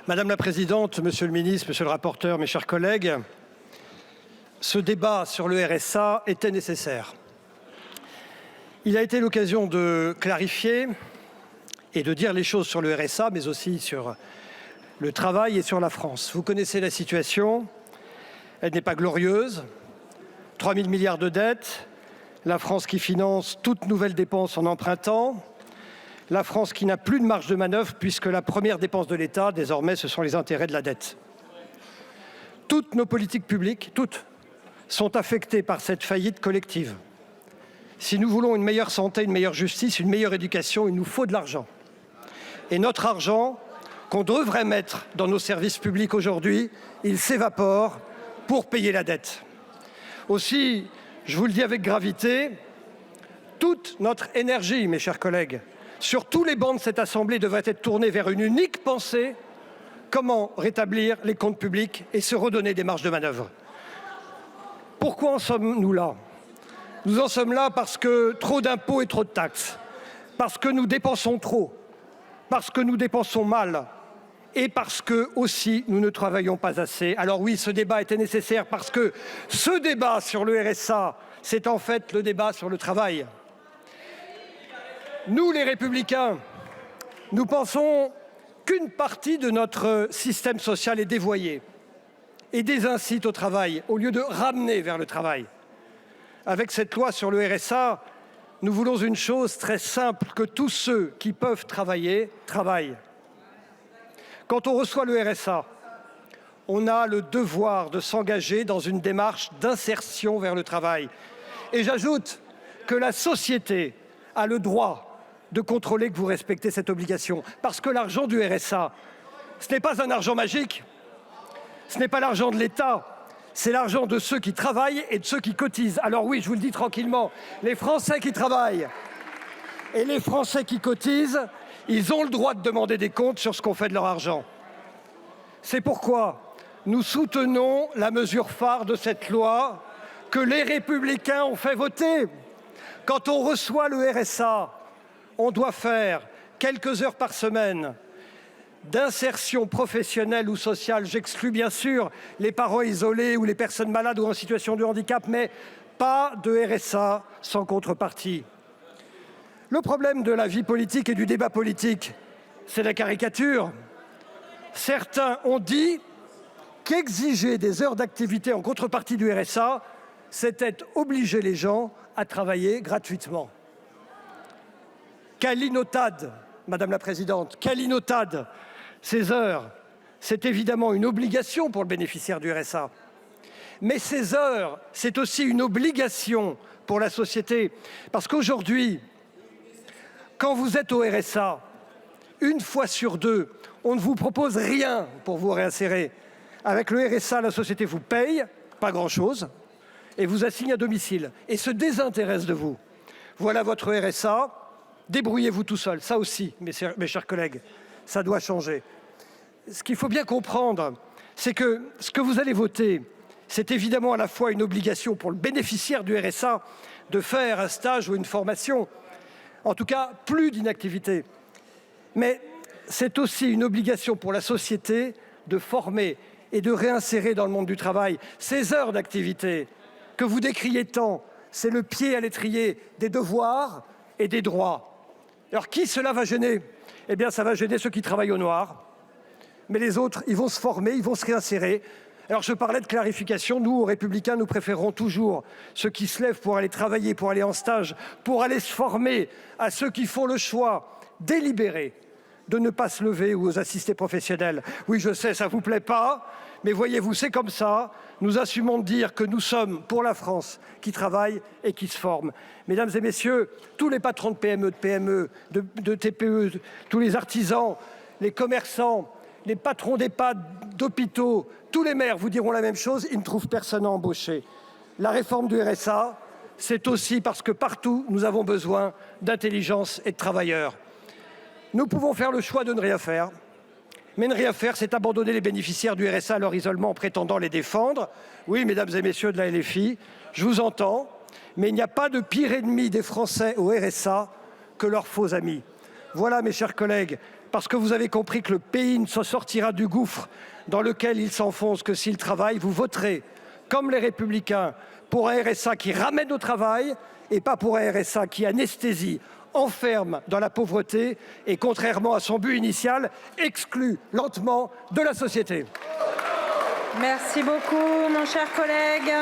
Madame la présidente, monsieur le ministre, monsieur le rapporteur, mes chers collègues, ce débat sur le RSA était nécessaire. Il a été l'occasion de clarifier et de dire les choses sur le RSA, mais aussi sur le travail et sur la France. Vous connaissez la situation, elle n'est pas glorieuse. 3 000 milliards de dettes, la France qui finance toute nouvelle dépense en empruntant, la France qui n'a plus de marge de manœuvre puisque la première dépense de l'État, désormais, ce sont les intérêts de la dette. Toutes nos politiques publiques, toutes, sont affectées par cette faillite collective. Si nous voulons une meilleure santé, une meilleure justice, une meilleure éducation, il nous faut de l'argent. Et notre argent, qu'on devrait mettre dans nos services publics aujourd'hui, il s'évapore pour payer la dette. Aussi, je vous le dis avec gravité, toute notre énergie, mes chers collègues, sur tous les bancs de cette Assemblée devrait être tournée vers une unique pensée, comment rétablir les comptes publics et se redonner des marges de manœuvre. Pourquoi en sommes-nous là? Nous en sommes là parce que trop d'impôts et trop de taxes, parce que nous dépensons trop, parce que nous dépensons mal et parce que aussi nous ne travaillons pas assez. Alors oui, ce débat était nécessaire parce que ce débat sur le RSA, c'est en fait le débat sur le travail. Nous, les Républicains, nous pensons qu'une partie de notre système social est dévoyée et désincite au travail au lieu de ramener vers le travail. Avec cette loi sur le RSA, nous voulons une chose très simple, que tous ceux qui peuvent travailler, travaillent. Quand on reçoit le RSA, on a le devoir de s'engager dans une démarche d'insertion vers le travail. Et j'ajoute que la société a le droit de contrôler que vous respectez cette obligation. Parce que l'argent du RSA, ce n'est pas un argent magique, ce n'est pas l'argent de l'État, c'est l'argent de ceux qui travaillent et de ceux qui cotisent. Alors oui, je vous le dis tranquillement, les Français qui travaillent et les Français qui cotisent, ils ont le droit de demander des comptes sur ce qu'on fait de leur argent. C'est pourquoi nous soutenons la mesure phare de cette loi que les Républicains ont fait voter. Quand on reçoit le RSA, on doit faire quelques heures par semaine d'insertion professionnelle ou sociale. J'exclus bien sûr les parents isolés ou les personnes malades ou en situation de handicap, mais pas de RSA sans contrepartie. Le problème de la vie politique et du débat politique, c'est la caricature. Certains ont dit qu'exiger des heures d'activité en contrepartie du RSA, c'était obliger les gens à travailler gratuitement. Quelle inotade, Madame la Présidente, quelle inotade. Ces heures, c'est évidemment une obligation pour le bénéficiaire du RSA. Mais ces heures, c'est aussi une obligation pour la société. Parce qu'aujourd'hui, quand vous êtes au RSA, une fois sur deux, on ne vous propose rien pour vous réinsérer. Avec le RSA, la société vous paye, pas grand-chose, et vous assigne à domicile, et se désintéresse de vous. Voilà votre RSA, débrouillez-vous tout seul. Ça aussi, mes chers collègues, ça doit changer. Ce qu'il faut bien comprendre, c'est que ce que vous allez voter, c'est évidemment à la fois une obligation pour le bénéficiaire du RSA de faire un stage ou une formation, en tout cas plus d'inactivité. Mais c'est aussi une obligation pour la société de former et de réinsérer dans le monde du travail. Ces heures d'activité que vous décriez tant, c'est le pied à l'étrier des devoirs et des droits. Alors qui cela va gêner? Eh bien ça va gêner ceux qui travaillent au noir. Mais les autres, ils vont se former, ils vont se réinsérer. Alors je parlais de clarification, nous, aux Républicains, nous préférons toujours ceux qui se lèvent pour aller travailler, pour aller en stage, pour aller se former, à ceux qui font le choix délibéré de ne pas se lever ou aux assistés professionnels. Oui, je sais, ça ne vous plaît pas, mais voyez-vous, c'est comme ça. Nous assumons de dire que nous sommes pour la France qui travaille et qui se forme. Mesdames et messieurs, tous les patrons de PME, de TPE, tous les artisans, les commerçants, les patrons d'EHPAD, d'hôpitaux, tous les maires vous diront la même chose, ils ne trouvent personne à embaucher. La réforme du RSA, c'est aussi parce que partout, nous avons besoin d'intelligence et de travailleurs. Nous pouvons faire le choix de ne rien faire, mais ne rien faire, c'est abandonner les bénéficiaires du RSA à leur isolement en prétendant les défendre. Oui, mesdames et messieurs de la LFI, je vous entends, mais il n'y a pas de pire ennemi des Français au RSA que leurs faux amis. Voilà, mes chers collègues, parce que vous avez compris que le pays ne se sortira du gouffre dans lequel il s'enfonce que s'il travaille, vous voterez, comme les Républicains, pour un RSA qui ramène au travail et pas pour un RSA qui anesthésie, enferme dans la pauvreté et, contrairement à son but initial, exclut lentement de la société. Merci beaucoup, mon cher collègue.